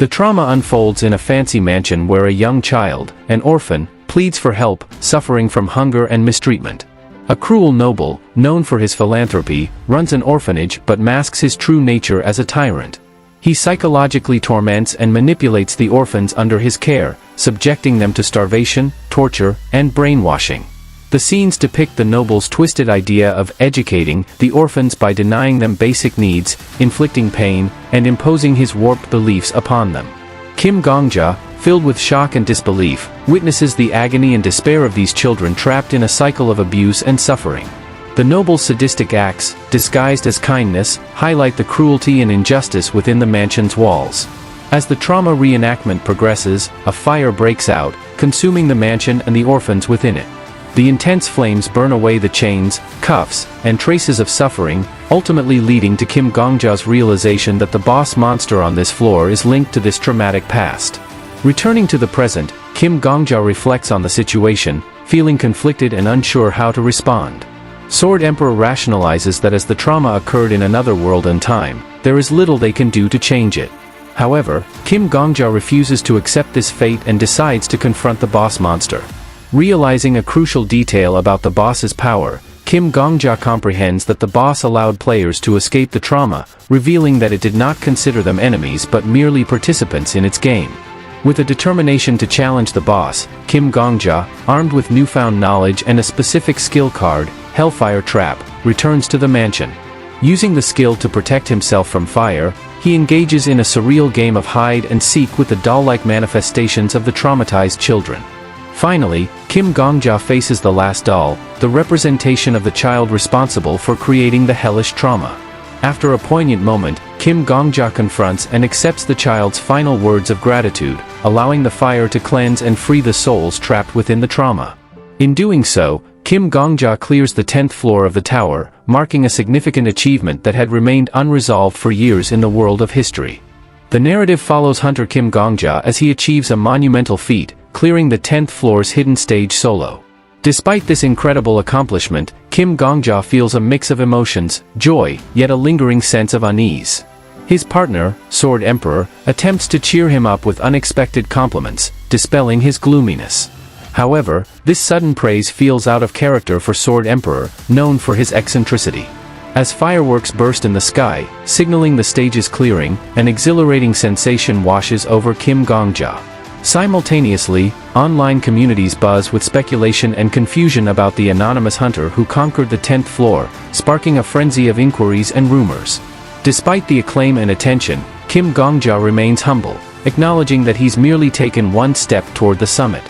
The trauma unfolds in a fancy mansion where a young child, an orphan, pleads for help, suffering from hunger and mistreatment. A cruel noble, known for his philanthropy, runs an orphanage but masks his true nature as a tyrant. He psychologically torments and manipulates the orphans under his care, subjecting them to starvation, torture, and brainwashing. The scenes depict the noble's twisted idea of educating the orphans by denying them basic needs, inflicting pain, and imposing his warped beliefs upon them. Kim Gongja, filled with shock and disbelief, witnesses the agony and despair of these children trapped in a cycle of abuse and suffering. The noble's sadistic acts, disguised as kindness, highlight the cruelty and injustice within the mansion's walls. As the trauma reenactment progresses, a fire breaks out, consuming the mansion and the orphans within it. The intense flames burn away the chains, cuffs, and traces of suffering, ultimately leading to Kim Gongja's realization that the boss monster on this floor is linked to this traumatic past. Returning to the present, Kim Gongja reflects on the situation, feeling conflicted and unsure how to respond. Sword Emperor rationalizes that as the trauma occurred in another world and time, there is little they can do to change it. However, Kim Gongja refuses to accept this fate and decides to confront the boss monster. Realizing a crucial detail about the boss's power, Kim Gongja comprehends that the boss allowed players to escape the trauma, revealing that it did not consider them enemies but merely participants in its game. With a determination to challenge the boss, Kim Gongja, armed with newfound knowledge and a specific skill card, Hellfire Trap, returns to the mansion. Using the skill to protect himself from fire, he engages in a surreal game of hide and seek with the doll-like manifestations of the traumatized children. Finally, Kim Gongja faces the last doll, the representation of the child responsible for creating the hellish trauma. After a poignant moment, Kim Gongja confronts and accepts the child's final words of gratitude, allowing the fire to cleanse and free the souls trapped within the trauma. In doing so, Kim Gongja clears the 10th floor of the tower, marking a significant achievement that had remained unresolved for years in the world of history. The narrative follows Hunter Kim Gongja as he achieves a monumental feat, clearing the 10th floor's hidden stage solo. Despite this incredible accomplishment, Kim Gongja feels a mix of emotions, joy, yet a lingering sense of unease. His partner, Sword Emperor, attempts to cheer him up with unexpected compliments, dispelling his gloominess. However, this sudden praise feels out of character for Sword Emperor, known for his eccentricity. As fireworks burst in the sky, signaling the stage's clearing, an exhilarating sensation washes over Kim Gongja. Simultaneously, online communities buzz with speculation and confusion about the anonymous hunter who conquered the 10th floor, sparking a frenzy of inquiries and rumors. Despite the acclaim and attention, Kim Gongja remains humble, acknowledging that he's merely taken one step toward the summit.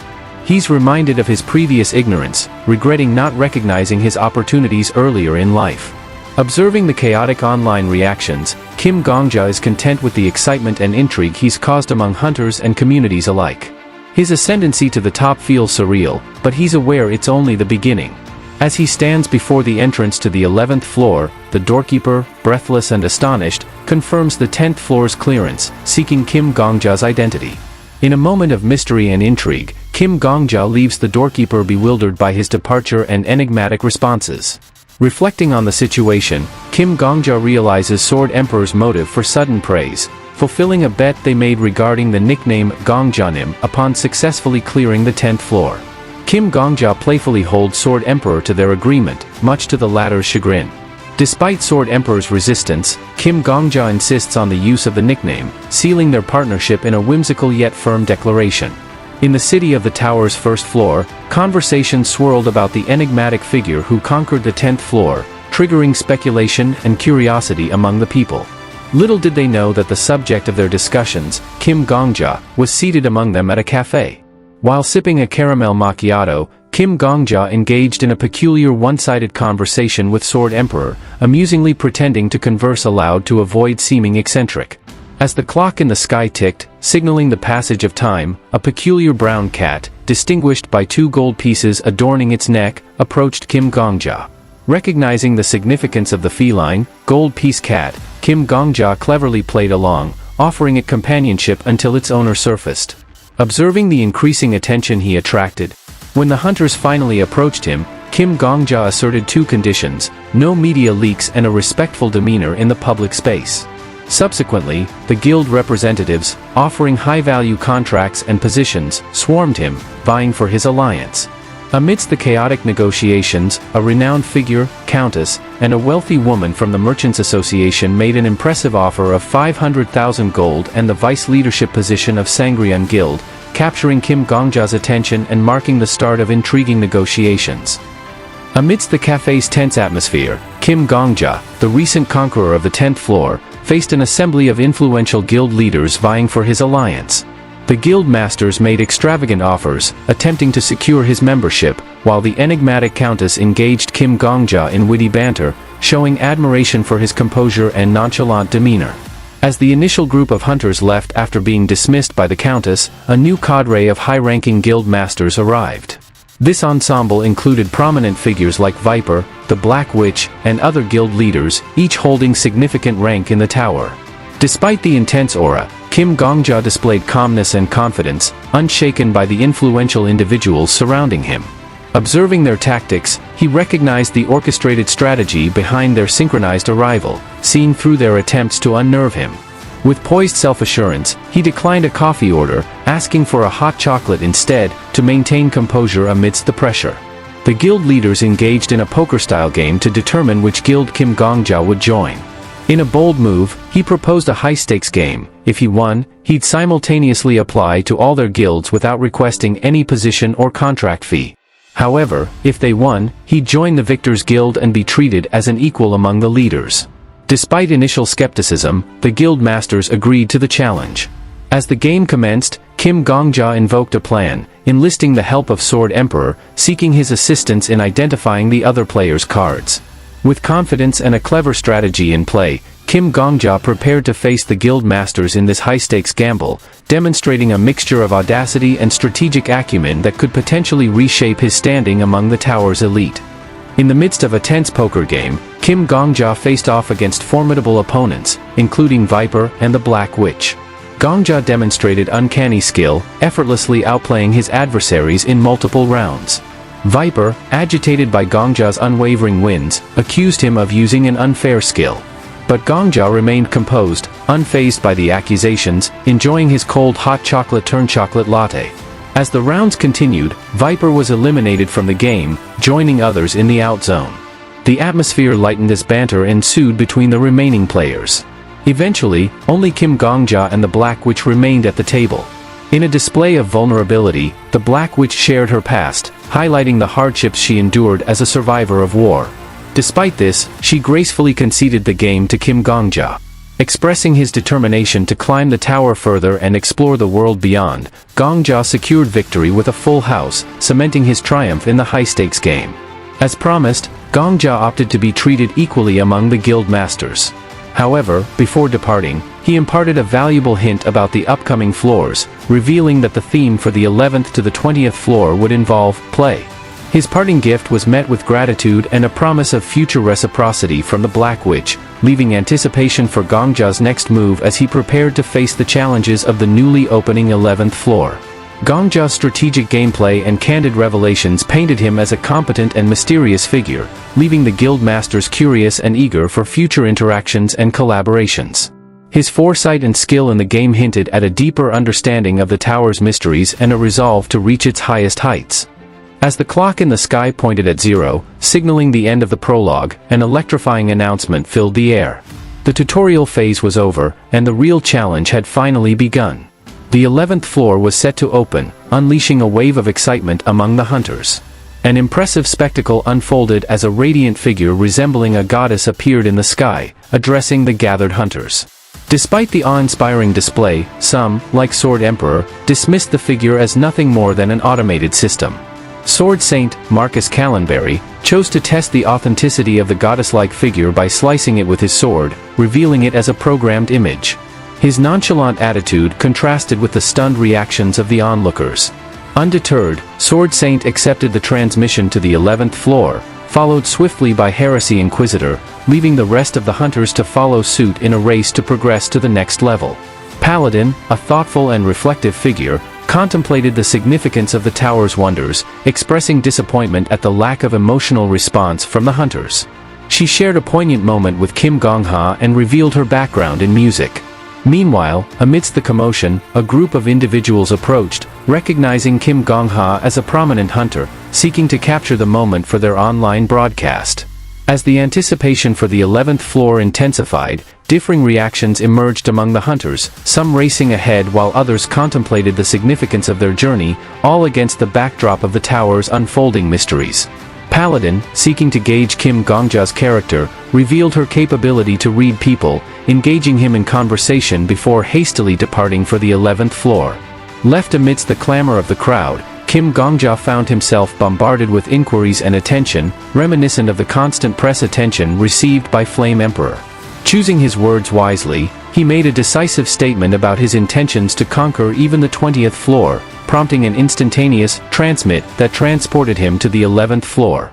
He's reminded of his previous ignorance, regretting not recognizing his opportunities earlier in life. Observing the chaotic online reactions, Kim Gongja is content with the excitement and intrigue he's caused among hunters and communities alike. His ascendancy to the top feels surreal, but he's aware it's only the beginning. As he stands before the entrance to the 11th floor, the doorkeeper, breathless and astonished, confirms the 10th floor's clearance, seeking Kim Gongja's identity. In a moment of mystery and intrigue, Kim Gongja leaves the doorkeeper bewildered by his departure and enigmatic responses. Reflecting on the situation, Kim Gongja realizes Sword Emperor's motive for sudden praise, fulfilling a bet they made regarding the nickname Gongjanim upon successfully clearing the 10th floor. Kim Gongja playfully holds Sword Emperor to their agreement, much to the latter's chagrin. Despite Sword Emperor's resistance, Kim Gongja insists on the use of the nickname, sealing their partnership in a whimsical yet firm declaration. In the city of the tower's first floor, conversations swirled about the enigmatic figure who conquered the 10th floor, triggering speculation and curiosity among the people. Little did they know that the subject of their discussions, Kim Gongja, was seated among them at a cafe. While sipping a caramel macchiato, Kim Gongja engaged in a peculiar one-sided conversation with Sword Emperor, amusingly pretending to converse aloud to avoid seeming eccentric. As the clock in the sky ticked, signaling the passage of time, a peculiar brown cat, distinguished by 2 gold pieces adorning its neck, approached Kim Gongja. Recognizing the significance of the feline, gold piece cat, Kim Gongja cleverly played along, offering it companionship until its owner surfaced. Observing the increasing attention he attracted, when the hunters finally approached him, Kim Gongja asserted 2 conditions: no media leaks and a respectful demeanor in the public space. Subsequently, the guild representatives, offering high-value contracts and positions, swarmed him, vying for his alliance. Amidst the chaotic negotiations, a renowned figure, countess, and a wealthy woman from the Merchants Association made an impressive offer of 500,000 gold and the vice leadership position of Sangryun Guild, capturing Kim Gongja's attention and marking the start of intriguing negotiations. Amidst the cafe's tense atmosphere, Kim Gongja, the recent conqueror of the 10th floor, faced an assembly of influential guild leaders vying for his alliance. The guild masters made extravagant offers, attempting to secure his membership, while the enigmatic countess engaged Kim Gongja in witty banter, showing admiration for his composure and nonchalant demeanor. As the initial group of hunters left after being dismissed by the countess, a new cadre of high-ranking guild masters arrived. This ensemble included prominent figures like Viper, the Black Witch, and other guild leaders, each holding significant rank in the tower. Despite the intense aura, Kim Gongja displayed calmness and confidence, unshaken by the influential individuals surrounding him. Observing their tactics, he recognized the orchestrated strategy behind their synchronized arrival, seeing through their attempts to unnerve him. With poised self-assurance, he declined a coffee order, asking for a hot chocolate instead, to maintain composure amidst the pressure. The guild leaders engaged in a poker-style game to determine which guild Kim Gongja would join. In a bold move, he proposed a high-stakes game. If he won, he'd simultaneously apply to all their guilds without requesting any position or contract fee. However, if they won, he'd join the victor's guild and be treated as an equal among the leaders. Despite initial skepticism, the guild masters agreed to the challenge. As the game commenced, Kim Gongja invoked a plan, enlisting the help of Sword Emperor, seeking his assistance in identifying the other players' cards. With confidence and a clever strategy in play, Kim Gongja prepared to face the guild masters in this high-stakes gamble, demonstrating a mixture of audacity and strategic acumen that could potentially reshape his standing among the tower's elite. In the midst of a tense poker game, Kim Gongja faced off against formidable opponents, including Viper and the Black Witch. Gongja demonstrated uncanny skill, effortlessly outplaying his adversaries in multiple rounds. Viper, agitated by Gongja's unwavering wins, accused him of using an unfair skill. But Gongja remained composed, unfazed by the accusations, enjoying his cold hot chocolate latte. As the rounds continued, Viper was eliminated from the game, joining others in the out zone. The atmosphere lightened as banter ensued between the remaining players. Eventually, only Kim Gongja and the Black Witch remained at the table. In a display of vulnerability, the Black Witch shared her past, highlighting the hardships she endured as a survivor of war. Despite this, she gracefully conceded the game to Kim Gongja. Expressing his determination to climb the tower further and explore the world beyond, Gongja secured victory with a full house, cementing his triumph in the high-stakes game. As promised, Gongja opted to be treated equally among the guild masters. However, before departing, he imparted a valuable hint about the upcoming floors, revealing that the theme for the 11th to the 20th floor would involve play. His parting gift was met with gratitude and a promise of future reciprocity from the Black Witch, leaving anticipation for Gongja's next move as he prepared to face the challenges of the newly opening 11th floor. Gongja's strategic gameplay and candid revelations painted him as a competent and mysterious figure, leaving the guild masters curious and eager for future interactions and collaborations. His foresight and skill in the game hinted at a deeper understanding of the tower's mysteries and a resolve to reach its highest heights. As the clock in the sky pointed at 0, signaling the end of the prologue, an electrifying announcement filled the air. The tutorial phase was over, and the real challenge had finally begun. The 11th floor was set to open, unleashing a wave of excitement among the hunters. An impressive spectacle unfolded as a radiant figure resembling a goddess appeared in the sky, addressing the gathered hunters. Despite the awe-inspiring display, some, like Sword Emperor, dismissed the figure as nothing more than an automated system. Sword Saint, Marcus Callenberry, chose to test the authenticity of the goddess-like figure by slicing it with his sword, revealing it as a programmed image. His nonchalant attitude contrasted with the stunned reactions of the onlookers. Undeterred, Sword Saint accepted the transmission to the 11th floor, followed swiftly by Heresy Inquisitor, leaving the rest of the hunters to follow suit in a race to progress to the next level. Paladin, a thoughtful and reflective figure, contemplated the significance of the tower's wonders, expressing disappointment at the lack of emotional response from the hunters. She shared a poignant moment with Kim Gong-ha and revealed her background in music. Meanwhile, amidst the commotion, a group of individuals approached, recognizing Kim Gong-ha as a prominent hunter, seeking to capture the moment for their online broadcast. As the anticipation for the 11th floor intensified, differing reactions emerged among the hunters, some racing ahead while others contemplated the significance of their journey, all against the backdrop of the tower's unfolding mysteries. Paladin, seeking to gauge Kim Gong-ja's character, revealed her capability to read people, engaging him in conversation before hastily departing for the 11th floor. Left amidst the clamor of the crowd, Kim Gong-ja found himself bombarded with inquiries and attention, reminiscent of the constant press attention received by Flame Emperor. Choosing his words wisely, he made a decisive statement about his intentions to conquer even the 20th floor, prompting an instantaneous transmit that transported him to the 11th floor.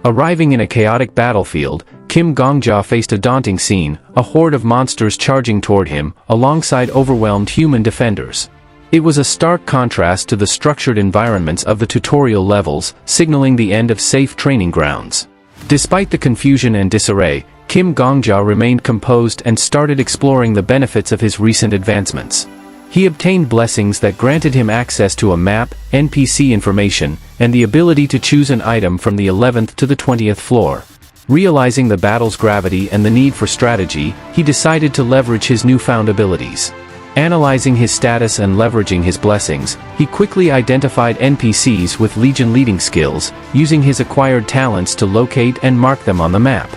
Arriving in a chaotic battlefield, Kim Gong-ja faced a daunting scene, a horde of monsters charging toward him, alongside overwhelmed human defenders. It was a stark contrast to the structured environments of the tutorial levels, signaling the end of safe training grounds. Despite the confusion and disarray, Kim Gong-ja remained composed and started exploring the benefits of his recent advancements. He obtained blessings that granted him access to a map, NPC information, and the ability to choose an item from the 11th to the 20th floor. Realizing the battle's gravity and the need for strategy, he decided to leverage his newfound abilities. Analyzing his status and leveraging his blessings, he quickly identified NPCs with Legion leading skills, using his acquired talents to locate and mark them on the map.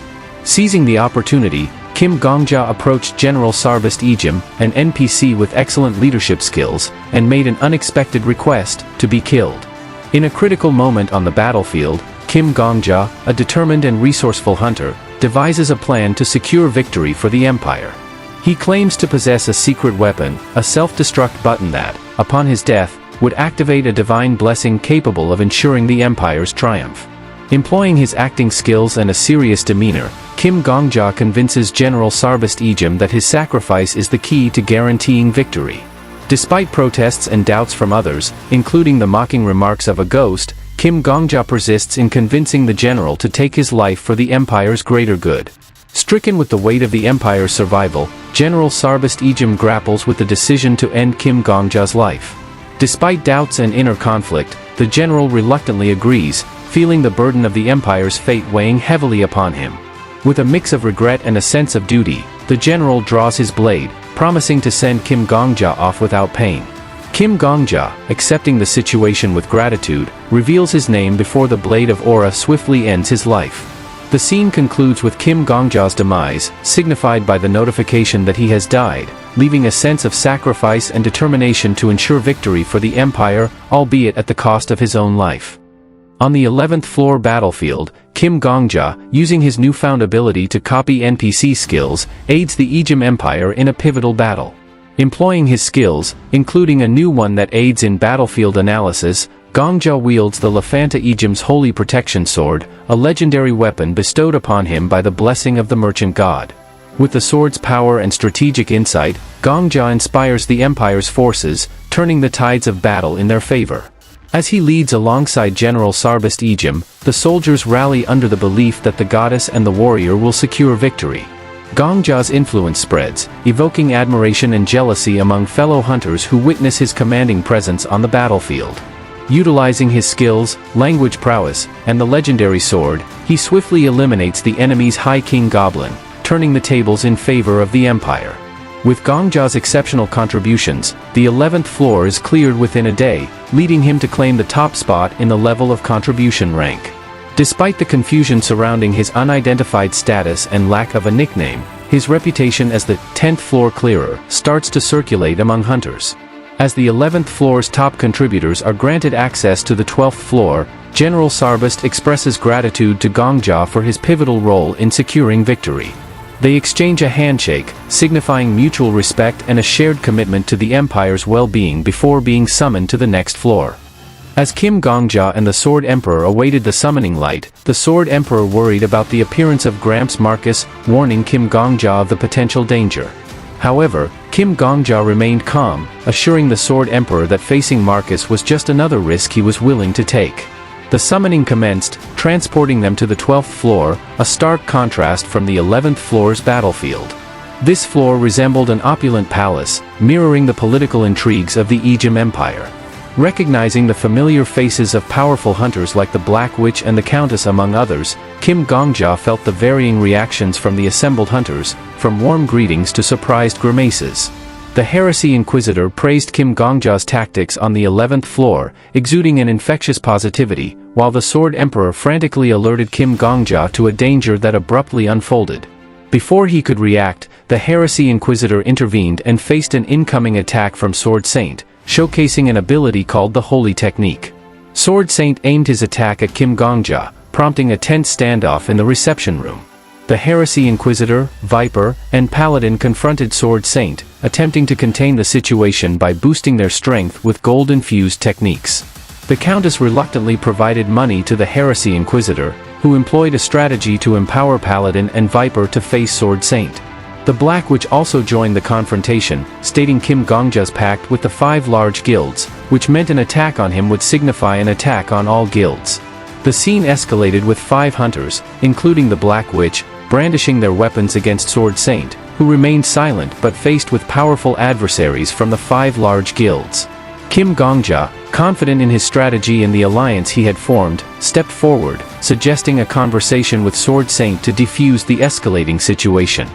Seizing the opportunity, Kim Gong-ja approached General Sarbist Ejim, an NPC with excellent leadership skills, and made an unexpected request to be killed. In a critical moment on the battlefield, Kim Gong-ja, a determined and resourceful hunter, devises a plan to secure victory for the Empire. He claims to possess a secret weapon, a self-destruct button that, upon his death, would activate a divine blessing capable of ensuring the Empire's triumph. Employing his acting skills and a serious demeanor, Kim Gong-ja convinces General Sarbist Ejim that his sacrifice is the key to guaranteeing victory. Despite protests and doubts from others, including the mocking remarks of a ghost, Kim Gong-ja persists in convincing the general to take his life for the Empire's greater good. Stricken with the weight of the Empire's survival, General Sarbist Ejim grapples with the decision to end Kim Gong-ja's life. Despite doubts and inner conflict, the general reluctantly agrees, feeling the burden of the Empire's fate weighing heavily upon him. With a mix of regret and a sense of duty, the general draws his blade, promising to send Kim Gong-ja off without pain. Kim Gong-ja, accepting the situation with gratitude, reveals his name before the blade of aura swiftly ends his life. The scene concludes with Kim Gong-ja's demise, signified by the notification that he has died, leaving a sense of sacrifice and determination to ensure victory for the Empire, albeit at the cost of his own life. On the 11th floor battlefield, Kim Gong-ja, using his newfound ability to copy NPC skills, aids the Ejim Empire in a pivotal battle. Employing his skills, including a new one that aids in battlefield analysis, Gong-ja wields the Lafanta Ejim's Holy Protection Sword, a legendary weapon bestowed upon him by the blessing of the Merchant God. With the sword's power and strategic insight, Gong-ja inspires the Empire's forces, turning the tides of battle in their favor. As he leads alongside General Sarbist Ejim, the soldiers rally under the belief that the goddess and the warrior will secure victory. Gong-ja's influence spreads, evoking admiration and jealousy among fellow hunters who witness his commanding presence on the battlefield. Utilizing his skills, language prowess, and the legendary sword, he swiftly eliminates the enemy's High King Goblin, turning the tables in favor of the Empire. With Gong-ja's exceptional contributions, the 11th floor is cleared within a day, leading him to claim the top spot in the level of contribution rank. Despite the confusion surrounding his unidentified status and lack of a nickname, his reputation as the 10th floor clearer starts to circulate among hunters. As the 11th floor's top contributors are granted access to the 12th floor, General Sarbist expresses gratitude to Gong-ja for his pivotal role in securing victory. They exchange a handshake, signifying mutual respect and a shared commitment to the Empire's well-being before being summoned to the next floor. As Kim Gong-ja and the Sword Emperor awaited the summoning light, the Sword Emperor worried about the appearance of Gramps Marcus, warning Kim Gong-ja of the potential danger. However, Kim Gong-ja remained calm, assuring the Sword Emperor that facing Marcus was just another risk he was willing to take. The summoning commenced, transporting them to the 12th floor, a stark contrast from the 11th floor's battlefield. This floor resembled an opulent palace, mirroring the political intrigues of the Ejim Empire. Recognizing the familiar faces of powerful hunters like the Black Witch and the Countess among others, Kim Gongja felt the varying reactions from the assembled hunters, from warm greetings to surprised grimaces. The Heresy Inquisitor praised Kim Gongja's tactics on the 11th floor, exuding an infectious positivity, while the Sword Emperor frantically alerted Kim Gongja to a danger that abruptly unfolded. Before he could react, the Heresy Inquisitor intervened and faced an incoming attack from Sword Saint, showcasing an ability called the Holy Technique. Sword Saint aimed his attack at Kim Gongja, prompting a tense standoff in the reception room. The Heresy Inquisitor, Viper, and Paladin confronted Sword Saint, attempting to contain the situation by boosting their strength with gold-infused techniques. The Countess reluctantly provided money to the Heresy Inquisitor, who employed a strategy to empower Paladin and Viper to face Sword Saint. The Black Witch also joined the confrontation, stating Kim Gongja's pact with the 5 large guilds, which meant an attack on him would signify an attack on all guilds. The scene escalated with 5 hunters, including the Black Witch, brandishing their weapons against Sword Saint, who remained silent but faced with powerful adversaries from the 5 large guilds. Kim Gongja, confident in his strategy and the alliance he had formed, stepped forward, suggesting a conversation with Sword Saint to defuse the escalating situation.